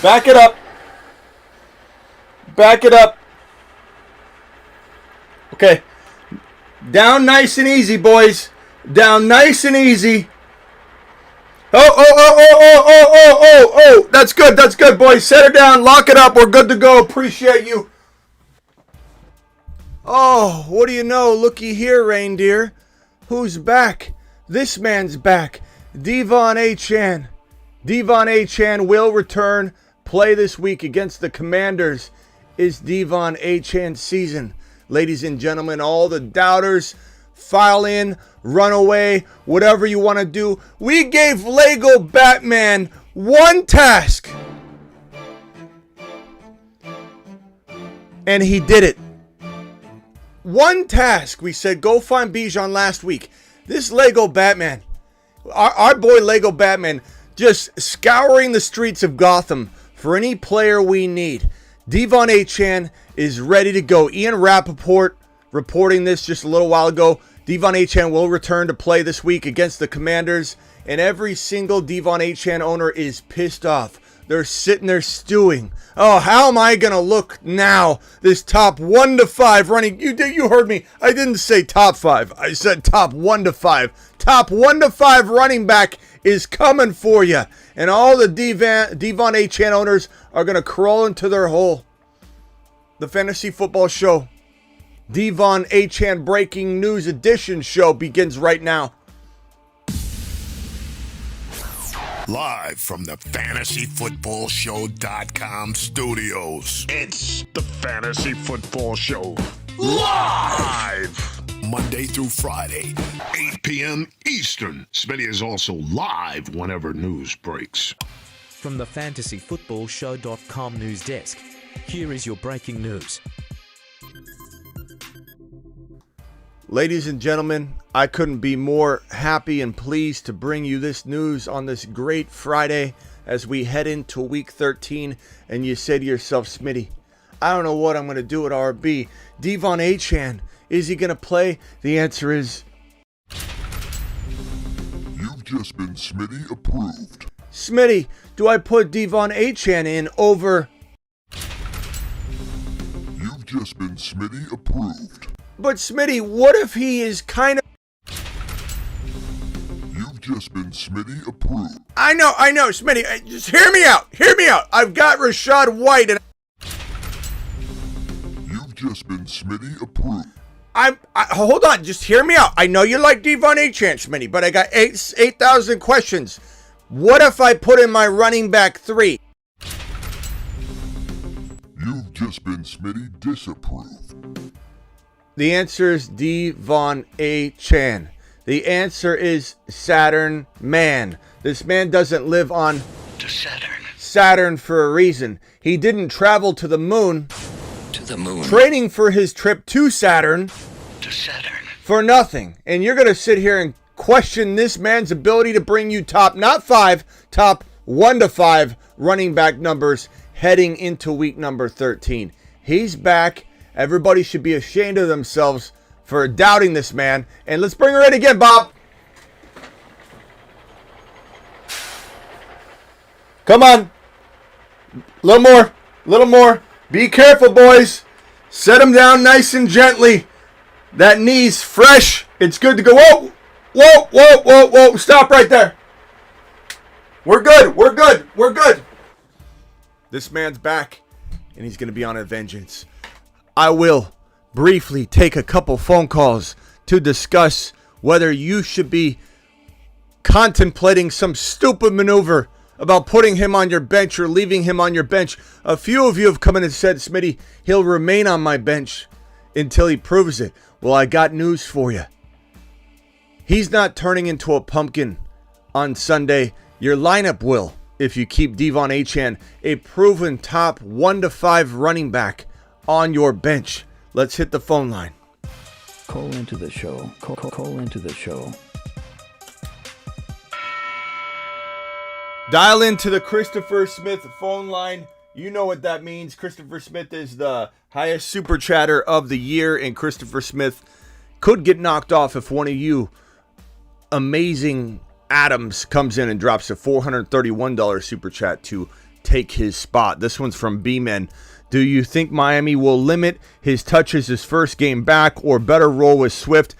Back it up. Back it up. Okay. Down nice and easy, boys. Down nice and easy. Oh. That's good, boys. Set her down. Lock it up. We're good to go. Appreciate you. Oh, what do you know? Looky here, reindeer. Who's back? This man's back. DeVon Achane. DeVon Achane will return. Play this week against the Commanders. Is DeVon Achane's season. Ladies and gentlemen, all the doubters, file in, run away, whatever you want to do. We gave Lego Batman one task. And he did it. One task. We said, go find Bijan last week. This Lego Batman, our boy Lego Batman, just scouring the streets of Gotham for any player we need. DeVon Achane is ready to go. Ian Rappaport reporting this just a little while ago. DeVon Achane will return to play this week against the Commanders. And every single DeVon Achane owner is pissed off. They're sitting there stewing. Oh, how am I going to look now? This top 1 to 5 running. You heard me. I didn't say top 5. I said top 1 to 5. Top 1 to 5 running back is coming for you. And all the DeVon Achane owners are going to crawl into their hole. The Fantasy Football Show, DeVon Achane Breaking News Edition show begins right now. Live from the FantasyFootballShow.com studios. It's the Fantasy Football Show. Live! Monday through Friday, 8 p.m. Eastern. Smitty is also live whenever news breaks. From the FantasyFootballShow.com news desk, here is your breaking news. Ladies and gentlemen, I couldn't be more happy and pleased to bring you this news on this great Friday as we head into Week 13, and you say to yourself, Smitty, I don't know what I'm going to do at RB. DeVon Achane, is he going to play? The answer is... You've just been Smitty Approved. Smitty, do I put DeVon Achane in over... You've just been Smitty Approved. But Smitty, what if he is kind of... You've just been Smitty Approved. I know, Smitty, just hear me out. I've got Rachaad White and... You've just been Smitty Approved. Hold on, just hear me out. I know you like DeVon Achane, Smitty, but I got 8,000 questions. What if I put in my running back 3? You've just been Smitty Disapproved. The answer is DeVon Achane. The answer is Saturn Man. This man doesn't live on Saturn for a reason. He didn't travel to the moon. Training for his trip to Saturn. For nothing. And you're going to sit here and question this man's ability to bring you top 1 to 5 running back numbers heading into week number 13. He's back. Everybody should be ashamed of themselves for doubting this man. And let's bring her in again, Bob. Come on. A little more. Be careful, boys. Set him down nice and gently. That knee's fresh. It's good to go. Whoa. Stop right there. We're good. This man's back, and he's going to be on a vengeance. I will briefly take a couple phone calls to discuss whether you should be contemplating some stupid maneuver about putting him on your bench or leaving him on your bench. A few of you have come in and said, Smitty, he'll remain on my bench until he proves it. Well, I got news for you. He's not turning into a pumpkin on Sunday. Your lineup will if you keep DeVon Achane, a proven top 1 to 5 running back, on your bench. Let's hit the phone line. Call into the show. Call into the show. Dial into the Christopher Smith phone line. You know what that means. Christopher Smith is the highest super chatter of the year, and Christopher Smith could get knocked off if one of you amazing Adams comes in and drops a $431 super chat to take his spot. This one's from B-Men. Do you think Miami will limit his touches his first game back or better roll with Swift?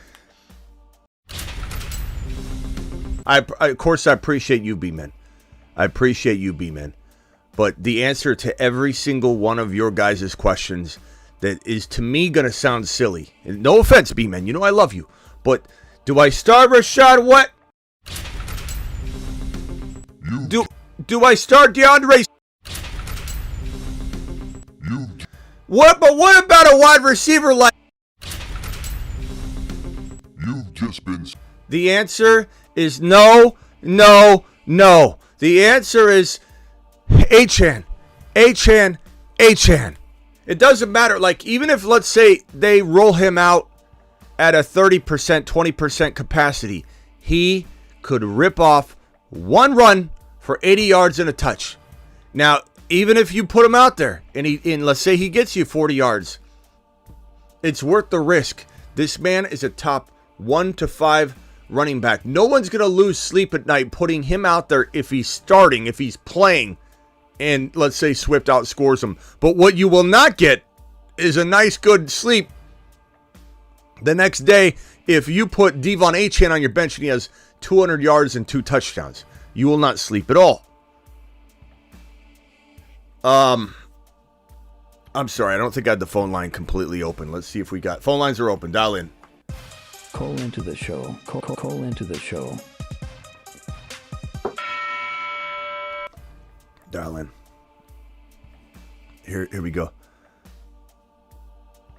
Of course, I appreciate you, B-Men. I appreciate you, B-Men. But the answer to every single one of your guys' questions that is, to me, going to sound silly. And no offense, B-Men. You know I love you. But do I start Rashad what? Do I start DeAndre? What? But what about a wide receiver like? You've just been... The answer is no, no, no. The answer is Achane. Achane. Achane. It doesn't matter. Like, even if, let's say, they roll him out at a 30%, 20% capacity, he could rip off one run for 80 yards and a touch. Now, even if you put him out there and let's say he gets you 40 yards, it's worth the risk. This man is a top 1 to 5 running back. No one's going to lose sleep at night putting him out there if he's starting, if he's playing, and let's say Swift outscores him. But what you will not get is a nice, good sleep the next day if you put DeVon Achane on your bench and he has 200 yards and 2 touchdowns. You will not sleep at all. I'm sorry, I don't think I had the phone line completely open. Let's see if we got... Phone lines are open. Dial in. Call into the show. Call into the show. Dial in. Here we go.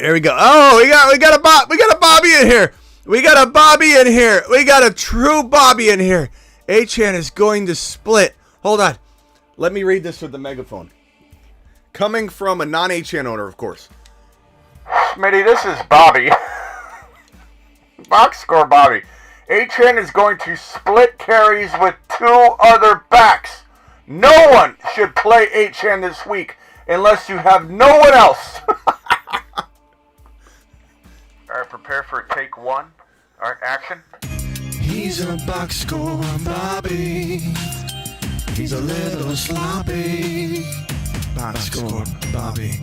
Here we go. Oh, we got a Bobby in here. We got a Bobby in here. We got a true Bobby in here. Achane is going to split. Hold on. Let me read this with the megaphone. Coming from a non-Achane owner, of course. Smitty, this is Bobby. Box score Bobby. Achane is going to split carries with 2 other backs. No one should play Achane this week unless you have no one else. Alright, prepare for take 1. Alright, action. He's a box score Bobby. He's a little sloppy. Box score Bobby.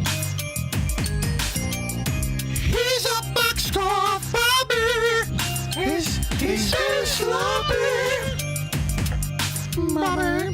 He's a box score Bobby. He's so sloppy. Bobby.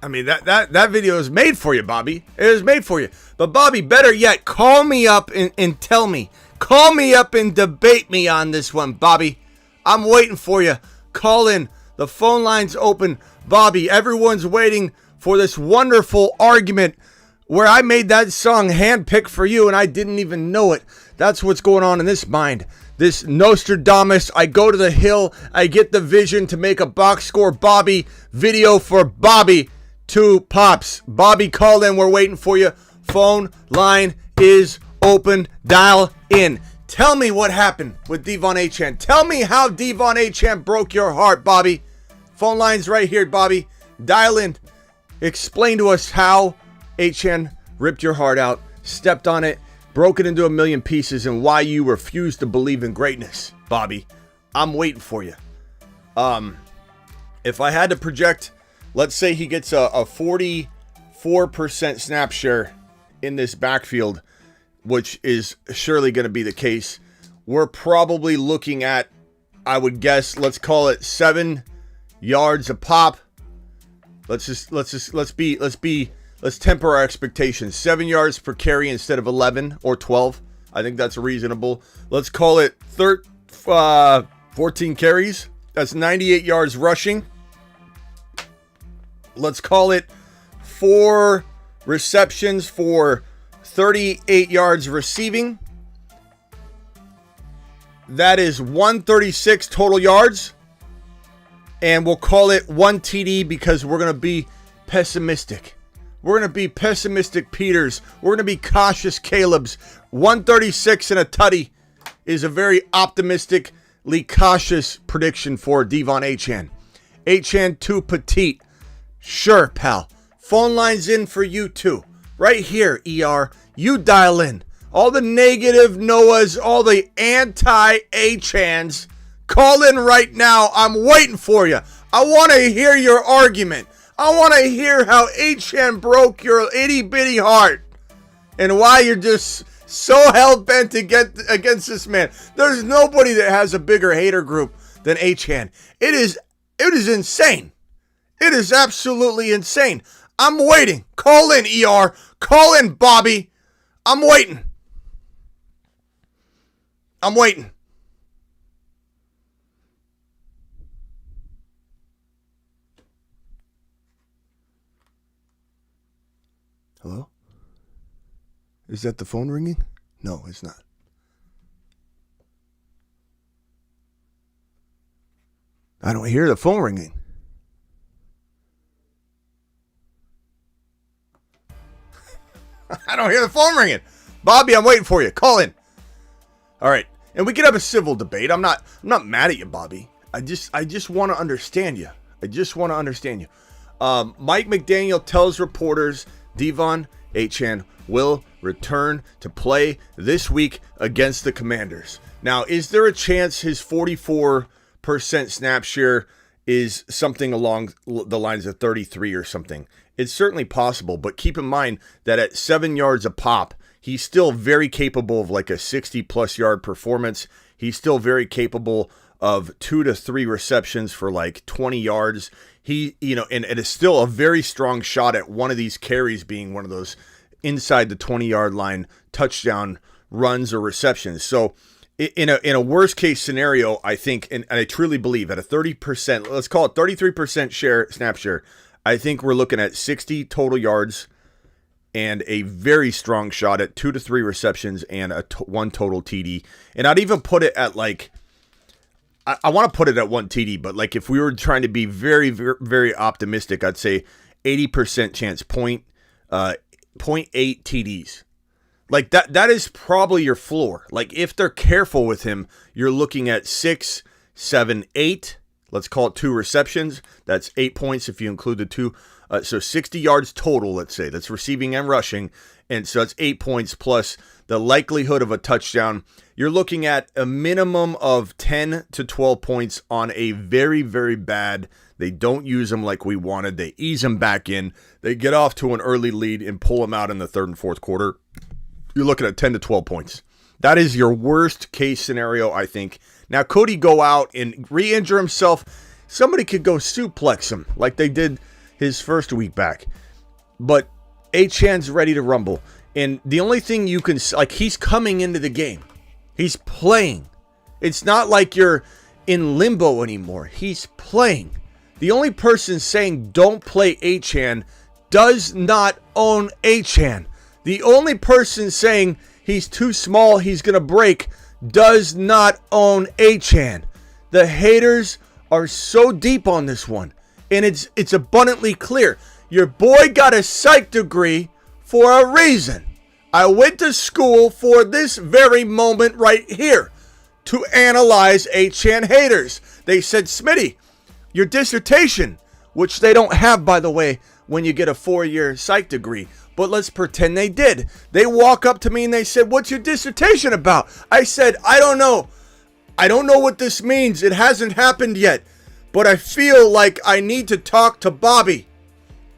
I mean, that video is made for you, Bobby. It is made for you. But, Bobby, better yet, call me up and tell me. Call me up and debate me on this one, Bobby. I'm waiting for you. Call in. The phone line's open. Bobby, everyone's waiting for this wonderful argument where I made that song handpicked for you and I didn't even know it. That's what's going on in this mind. This Nostradamus, I go to the hill, I get the vision to make a box score Bobby video for Bobby. 2 pops. Bobby, call in. We're waiting for you. Phone line is open. Dial in. Tell me what happened with DeVon Achane. Tell me how DeVon Achane broke your heart, Bobby. Phone line's right here, Bobby. Dial in. Explain to us how Achane ripped your heart out, stepped on it, broke it into a million pieces, and why you refuse to believe in greatness, Bobby. I'm waiting for you. If I had to project, let's say he gets a 44% snap share in this backfield, which is surely going to be the case. We're probably looking at, I would guess, let's call it 7 yards a pop. Let's temper our expectations. 7 yards per carry instead of 11 or 12. I think that's reasonable. Let's call it 14 carries. That's 98 yards rushing. Let's call it 4 receptions for 38 yards receiving. That is 136 total yards. And we'll call it 1 TD because we're going to be pessimistic. We're going to be pessimistic Peters. We're going to be cautious Caleb's. 136 and a tutty is a very optimistically cautious prediction for DeVon Achane. Achane too petite. Sure, pal. Phone lines in for you too. Right here, ER. You dial in. All the negative Noahs, all the anti-Achans, call in right now. I'm waiting for you. I want to hear your argument. I want to hear how Achan broke your itty-bitty heart and why you're just so hell-bent against this man. There's nobody that has a bigger hater group than Achan. It is insane. It is absolutely insane. I'm waiting. Call in, ER. Call in, Bobby. I'm waiting. I'm waiting. Hello? Is that the phone ringing? No, it's not. I don't hear the phone ringing. I don't hear the phone ringing. Bobby, I'm waiting for you. Call in. All right. And we can have a civil debate. I'm not mad at you, Bobby. I just want to understand you. Mike McDaniel tells reporters DeVon Achane will return to play this week against the Commanders. Now, is there a chance his 44% snap share is something along the lines of 33 or something? It's certainly possible, but keep in mind that at 7 yards a pop, he's still very capable of like a 60-plus yard performance. He's still very capable of 2 to 3 receptions for like 20 yards. And it is still a very strong shot at one of these carries being one of those inside the 20-yard line touchdown runs or receptions. So in a worst case scenario, I think, and I truly believe at a 30%, let's call it 33% snap share, I think we're looking at 60 total yards and a very strong shot at 2 to 3 receptions and one total TD. And I'd even put it at like, I want to put it at 1 TD, but like if we were trying to be very, very, very optimistic, I'd say 80% chance, 0.8 TDs. Like that is probably your floor. Like if they're careful with him, you're looking at 6, 7, 8. Let's call it 2 receptions. That's 8 points if you include the 2. So 60 yards total, let's say. That's receiving and rushing. And so that's 8 points plus the likelihood of a touchdown. You're looking at a minimum of 10 to 12 points on a very, very bad. They don't use them like we wanted. They ease them back in. They get off to an early lead and pull them out in the third and fourth quarter. You're looking at 10 to 12 points. That is your worst case scenario, I think. Now, could he go out and re-injure himself? Somebody could go suplex him like they did his first week back. But Achane's ready to rumble. And the only thing you can, like, he's coming into the game. He's playing. It's not like you're in limbo anymore. He's playing. The only person saying don't play Achane does not own Achane. The only person saying he's too small, he's going to break, does not own Achane. The haters are so deep on this one. And it's abundantly clear. Your boy got a psych degree for a reason. I went to school for this very moment right here to analyze Achane haters. They said, Smitty, your dissertation, which they don't have, by the way, when you get a 4-year psych degree. But let's pretend they did. They walk up to me and they said, what's your dissertation about? I said, I don't know. I don't know what this means. It hasn't happened yet. But I feel like I need to talk to Bobby.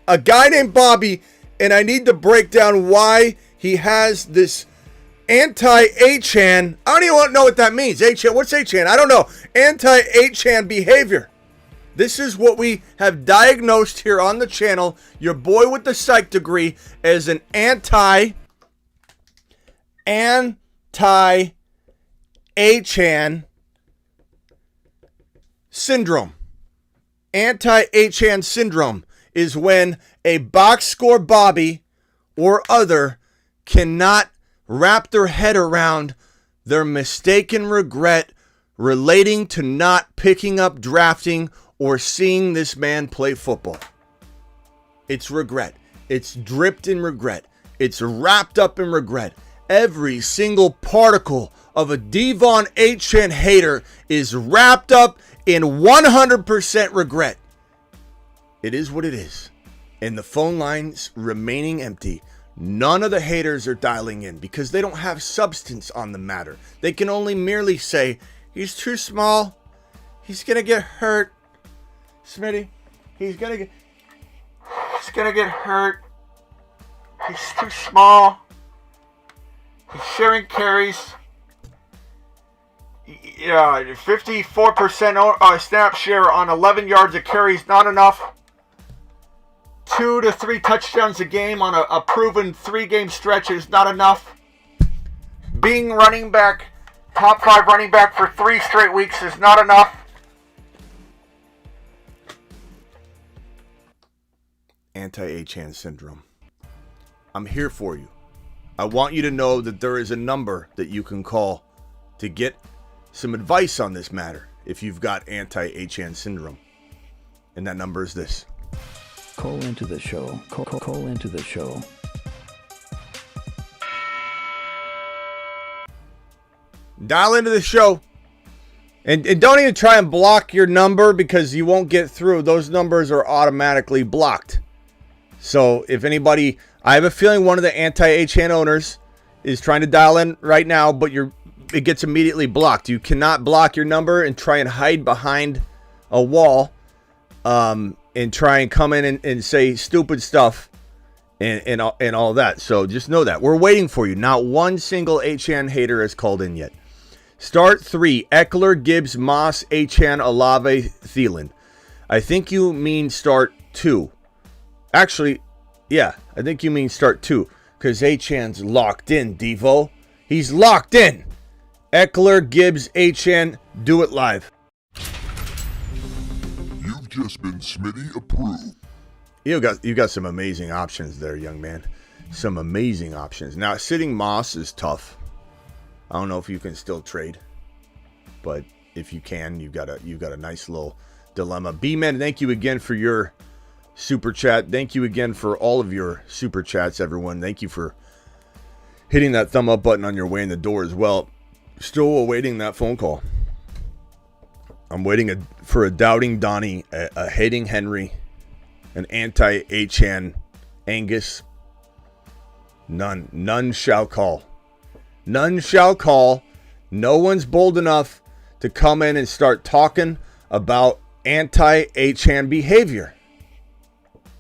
A guy named Bobby. And I need to break down why he has this anti-Achane. I don't even know what that means. Achane. What's Achane? I don't know. Anti-Achane behavior. This is what we have diagnosed here on the channel. Your boy with the psych degree as an anti-Achane syndrome. Anti-Achane syndrome is when a box score Bobby or other cannot wrap their head around their mistaken regret relating to not picking up drafting or seeing this man play football. It's regret. It's dripped in regret. It's wrapped up in regret. Every single particle of a DeVon Achane hater is wrapped up in 100% regret. It is what it is. and the phone lines remaining empty, none of the haters are dialing in because they don't have substance on the matter. They can only merely say, he's too small. He's going to get hurt. Smitty, he's going to get hurt. He's too small. He's sharing carries. Yeah, 54% snap share on 11 yards of carries, not enough. 2 to 3 touchdowns a game on a proven 3-game stretch is not enough. Being running back, top 5 running back for 3 straight weeks is not enough. Anti-Achane syndrome. I'm here for you. I want you to know that there is a number that you can call to get some advice on this matter if you've got anti-Achane syndrome. And that number is this. Call into the show. Call into the show. Dial into the show. And don't even try and block your number because you won't get through. Those numbers are automatically blocked. So if anybody, I have a feeling one of the anti-Achane owners is trying to dial in right now, but it gets immediately blocked. You cannot block your number and try and hide behind a wall and try and come in and say stupid stuff and all that. So just know that. We're waiting for you. Not one single Achane hater has called in yet. Start 3, Eckler, Gibbs, Moss, Achane, Olave, Thielen. I think you mean start 2. Actually, yeah, I think you mean start 2 because Achane's locked in, Devo. He's locked in. Eckler, Gibbs, Achane, do it live. You've just been Smitty Approved. You got some amazing options there, young man. Some amazing options. Now, sitting Moss is tough. I don't know if you can still trade, but if you can, you've got a nice little dilemma. B-Man, thank you again for your super chat. Thank you again for all of your super chats, everyone. Thank you for hitting that thumb up button on your way in the door as well. Still awaiting that phone call. I'm waiting for a doubting Donnie, a hating Henry, an anti-Achane Angus. None shall call. None shall call. No one's bold enough to come in and start talking about anti-Achane behavior.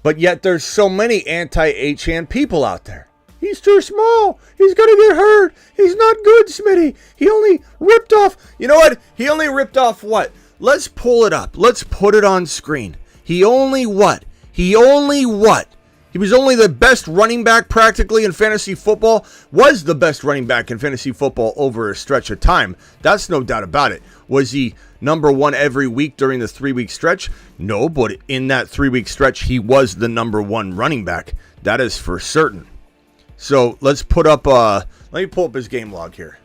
But yet there's so many anti-Achane people out there. He's too small. He's going to get hurt. He's not good, Smitty. He only ripped off. You know what? He only ripped off what? Let's pull it up. Let's put it on screen. He only what? He was only the best running back practically in fantasy football. Was the best running back in fantasy football over a stretch of time. That's no doubt about it. Was he number 1 every week during the 3-week stretch? No, but in that 3-week stretch, he was the number 1 running back. That is for certain. So let's put up, let me pull up his game log here.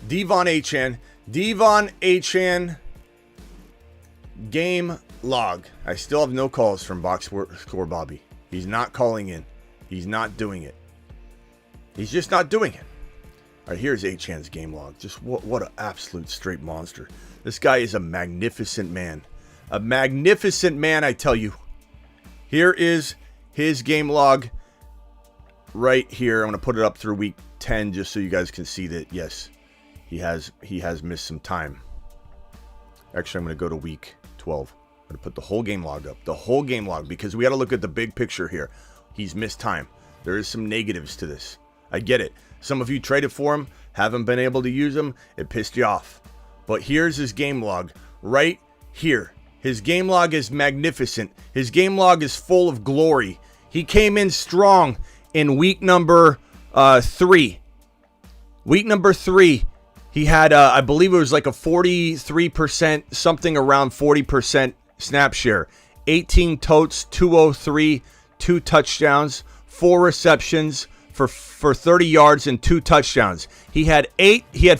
DeVon Achane game log. I still have no calls from Box Score Bobby. He's not calling in. He's not doing it. He's just not doing it. All right, here's Achane's game log. Just what an absolute straight monster. This guy is a magnificent man. A magnificent man, I tell you. Here is his game log right here. I'm going to put it up through week 10 just so you guys can see that, yes, he has missed some time. Actually, I'm going to go to week 12. I'm going to put the whole game log up. The whole game log, because we got to look at the big picture here. He's missed time. There is some negatives to this. I get it. Some of you traded for him, haven't been able to use him. It pissed you off. But here's his game log right here. His game log is magnificent. His game log is full of glory. He came in strong in week number 3. Week number 3, he had, I believe it was like a 43%, something around 40% snap share. 18 totes, 203, 2 touchdowns, 4 receptions for 30 yards and 2 touchdowns. He had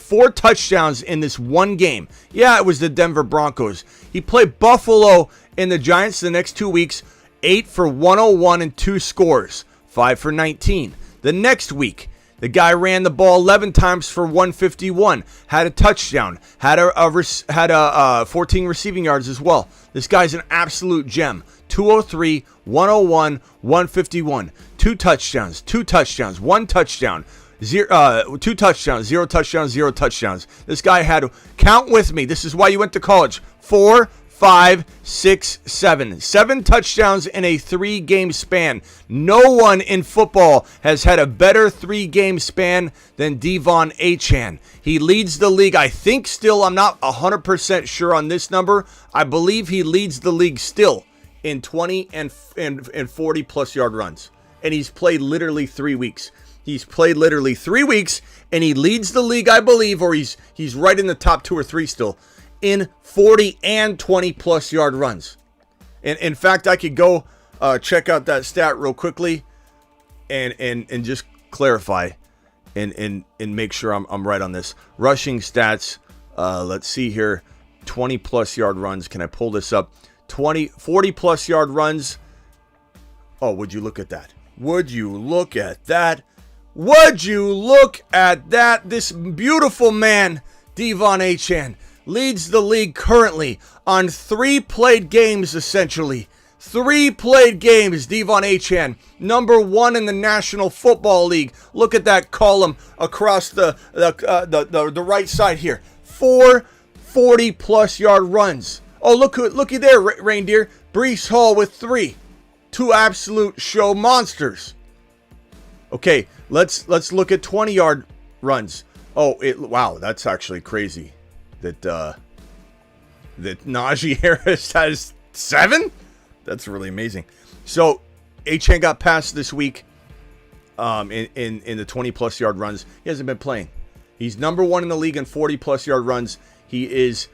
4 touchdowns in this one game. Yeah, it was the Denver Broncos. He played Buffalo and the Giants the next 2 weeks. 8 for 101 and 2 scores. 5 for 19. The next week, the guy ran the ball 11 times for 151. Had a touchdown. Had a 14 receiving yards as well. This guy's an absolute gem. 203, 101, 151. 2 touchdowns, 2 touchdowns, 1 touchdown. 2 touchdowns, 0 touchdowns, 0 touchdowns. This guy had, count with me, this is why you went to college, 4, 5, 6, 7. 7 touchdowns in a 3-game span. No one in football has had a better 3-game span than DeVon Achane. He leads the league, I think still, I'm not 100% sure on this number. I believe he leads the league still in 20 and 40 plus yard runs. And he's played literally 3 weeks. He's played literally 3 weeks, and he leads the league, I believe, or he's right in the top 2 or 3 still, in 40 and 20 plus yard runs. And in fact, I could go check out that stat real quickly and just clarify and make sure I'm right on this. Rushing stats, let's see here, 20 plus yard runs. Can I pull this up? 40 plus yard runs. Oh, would you look at that? Would you look at that? Would you look at that? This beautiful man, DeVon Achane, leads the league currently on 3 played games, essentially. 3 played games, DeVon Achane, number 1 in the National Football League. Look at that column across the right side here. 4 40-plus yard runs. Oh, looky there, Reindeer. Breece Hall with 3. 2 absolute show monsters. Okay, let's look at 20-yard runs. Oh, wow, that's actually crazy that Najee Harris has 7. That's really amazing. So Achane got passed this week in the 20-plus yard runs. He hasn't been playing. He's number 1 in the league in 40-plus yard runs. He is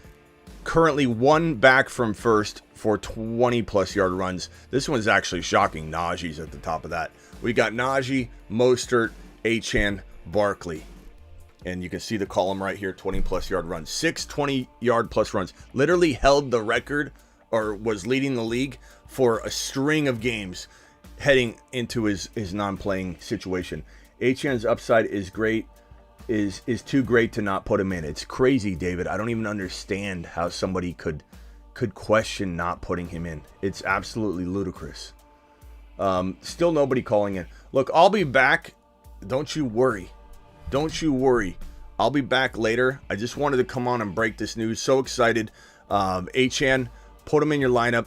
currently 1 back from first for 20-plus yard runs. This one's actually shocking. Najee's at the top of that. We got Najee, Mostert, Achane, Barkley. And you can see the column right here, 20-plus yard runs. 6 20-yard-plus runs. Literally held the record or was leading the league for a string of games heading into his non-playing situation. Achane's upside is great, is too great to not put him in. It's crazy, David. I don't even understand how somebody could question not putting him in. It's absolutely ludicrous. Still nobody calling in. Look, I'll be back. Don't you worry. Don't you worry. I'll be back later. I just wanted to come on and break this news. So excited. Achane, put him in your lineup.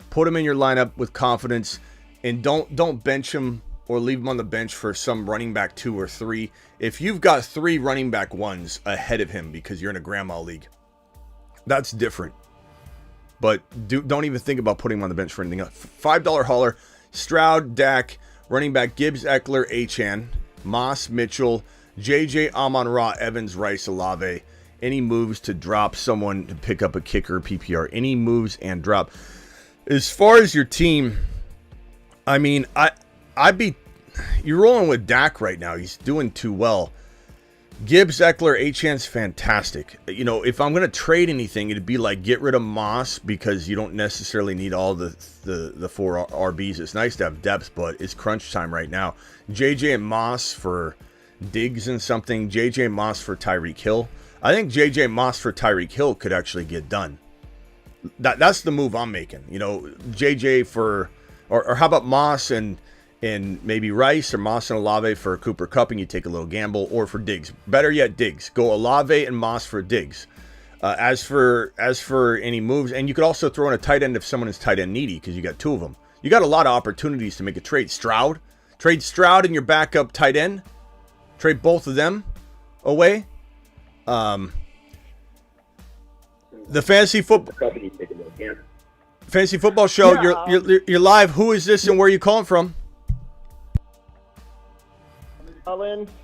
Put him in your lineup with confidence. And don't bench him or leave him on the bench for some running back 2 or 3. If you've got 3 running back 1s ahead of him because you're in a grandma league, that's different. But don't even think about putting him on the bench for anything else. $5 hauler. Stroud, Dak, running back Gibbs, Eckler, Achane, Moss, Mitchell, JJ, Amon-Ra, Evans, Rice, Olave. Any moves to drop someone to pick up a kicker, PPR. Any moves and drop. As far as your team, I mean, you're rolling with Dak right now. He's doing too well. Gibbs, Eckler, Achane's fantastic. You know, if I'm going to trade anything, it'd be like get rid of Moss because you don't necessarily need all the 4 RBs. It's nice to have depth, but it's crunch time right now. JJ and Moss for Diggs and something. JJ Moss for Tyreek Hill. I think JJ Moss for Tyreek Hill could actually get done. That's the move I'm making. You know, JJ for, or how about Moss and maybe Rice, or Moss and Olave for Cooper Kupp, and you take a little gamble, or for Diggs. Better yet, Diggs. Go Olave and Moss for Diggs. As for any moves, and you could also throw in a tight end if someone is tight end needy, because you got 2 of them. You got a lot of opportunities to make a trade. Trade Stroud and your backup tight end. Trade both of them away. The fantasy football show. Yeah. You're live. Who is this and where are you calling from?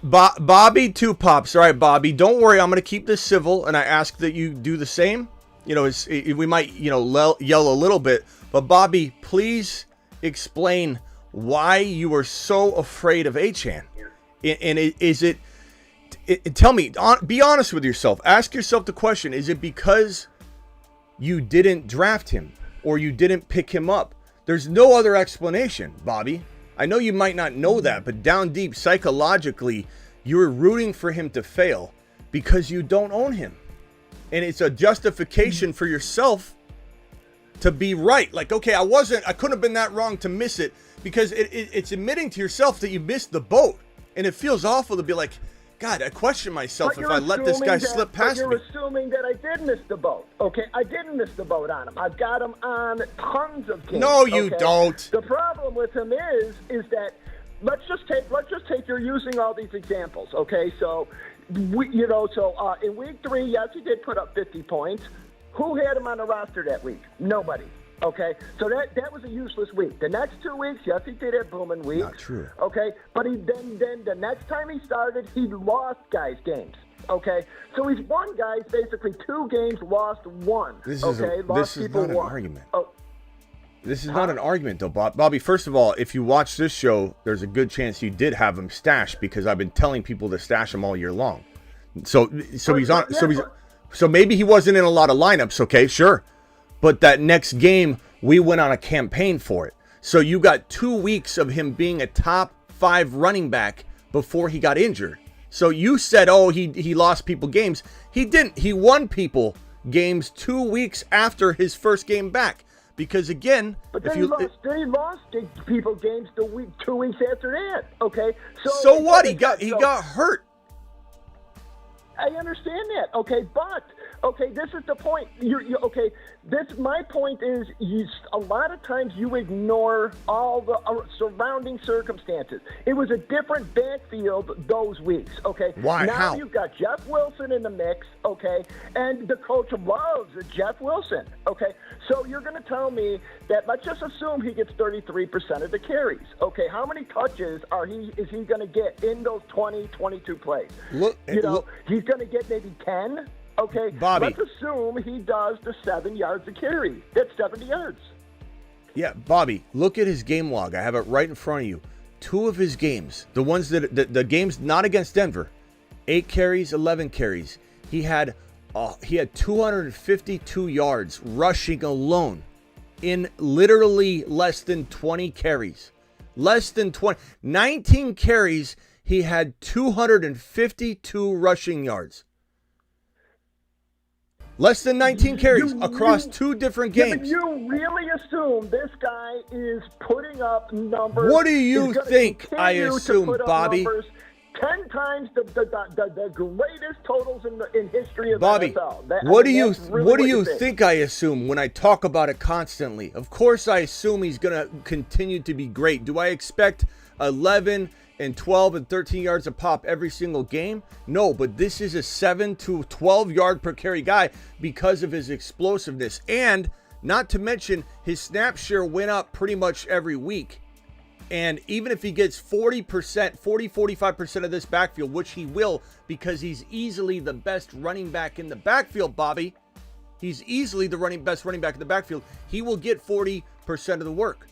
Bobby Two Pops. All right, Bobby. Don't worry. I'm going to keep this civil, and I ask that you do the same. You know, we might yell a little bit, but Bobby, please explain why you are so afraid of Achane. And is it? Tell me. Be honest with yourself. Ask yourself the question: is it because you didn't draft him or you didn't pick him up? There's no other explanation, Bobby. I know you might not know that, but down deep, psychologically, you're rooting for him to fail because you don't own him. And it's a justification for yourself to be right. Like, okay, I couldn't have been that wrong to miss it, because it's admitting to yourself that you missed the boat. And it feels awful to be like, God, I question myself if I let this guy slip past me. You're assuming that I did miss the boat. Okay, I didn't miss the boat on him. I've got him on tons of games. No, you don't. The problem with him is that let's just take you're using all these examples. Okay, so in week 3, yes, he did put up 50 points. Who had him on the roster that week? Nobody. Okay, so that was a useless week. The next 2 weeks, yes, he did have booming weeks. Not true. Okay, but then the next time he started, he lost guys games. Okay, so he's won guys basically 2 games, lost 1. This is not an argument. This is not an argument, though, Bob. Bobby, first of all, if you watch this show, there's a good chance you did have him stashed, because I've been telling people to stash him all year long. So he's on. So maybe he wasn't in a lot of lineups. Okay, sure. But that next game, we went on a campaign for it. So you got 2 weeks of him being a top 5 running back before he got injured. So you said, oh, he lost people games. He didn't. He won people games 2 weeks after his first game back. Because again, but then he lost people games 2 weeks after that. Okay. So what? He got hurt. I understand that. Okay, but this is the point. My point is, a lot of times you ignore all the surrounding circumstances. It was a different backfield those weeks. Okay. Why? Now How? You've got Jeff Wilson in the mix. Okay, and the coach loves Jeff Wilson. Okay, so you're going to tell me that let's just assume he gets 33% of the carries. Okay, how many touches is he going to get in those 22 plays? He's going to get maybe 10. Okay, Bobby. Let's assume he does the 7 yards a carry. That's 70 yards. Yeah, Bobby, look at his game log. I have it right in front of you. 2 of his games, the ones the games not against Denver, 8 carries, 11 carries. He had 252 yards rushing alone in literally less than 20 carries. Less than 20. 19 carries, he had 252 rushing yards. Less than 19 carries across 2 different games. But you really assume this guy is putting up numbers. What do you think I assume, Bobby? 10 times the greatest totals in history of Bobby, NFL. What do you think I assume when I talk about it constantly? Of course I assume he's going to continue to be great. Do I expect 11 and 12 and 13 yards a pop every single game? No, but this is a 7 to 12 yard per carry guy because of his explosiveness. And not to mention his snap share went up pretty much every week. And even if he gets 45% of this backfield, which he will, because he's easily the best running back in the backfield, Bobby. He's easily the best running back in the backfield. He will get 40% of the work.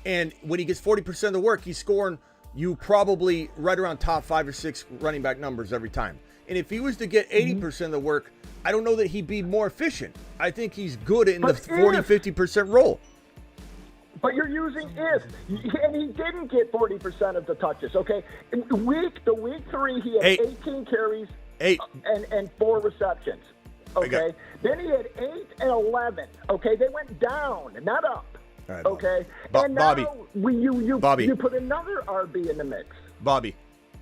And when he gets 40% of the work, he's scoring you probably right around top 5 or 6 running back numbers every time. And if he was to get 80% of the work, I don't know that he'd be more efficient. I think he's good in the 40-50% role. But you're using if, and he didn't get 40% of the touches. Okay, the week 3 he had 18 carries and 4 receptions. Okay, then he had 8 and 11. Okay, they went down, not up. Right, okay, and now you put another RB in the mix. Bobby,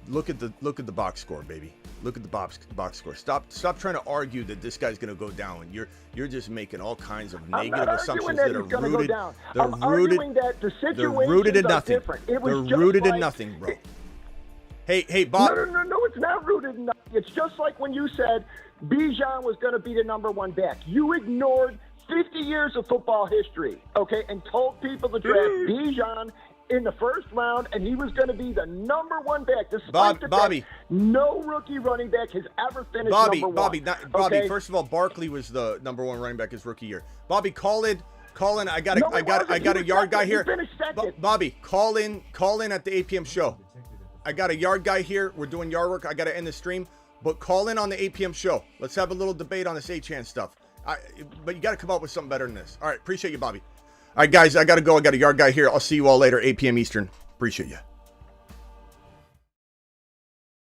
look at the box score, baby. Look at the box score. Stop trying to argue that this guy's going to go down. You're just making all kinds of negative assumptions that are rooted. They're rooted in nothing. They're rooted in nothing, bro. Hey, Bob. No, it's not rooted in nothing. It's just like when you said Bijan was going to be the number 1 back. You ignored 50 years of football history, okay, and told people to draft Bijan in the first round, and he was going to be the number 1 back. Despite the fact no rookie running back has ever finished number 1. Bobby. First of all, Barkley was the number 1 running back his rookie year. Bobby, call in. I got a yard guy here. Bobby, call in at the 8 p.m. show. I got a yard guy here. We're doing yard work. I got to end the stream, but call in on the 8 p.m. show. Let's have a little debate on this Achane stuff. But you got to come up with something better than this. All right, appreciate you, Bobby. All right, guys, I got to go. I got a yard guy here. I'll see you all later, 8 p.m. Eastern. Appreciate you.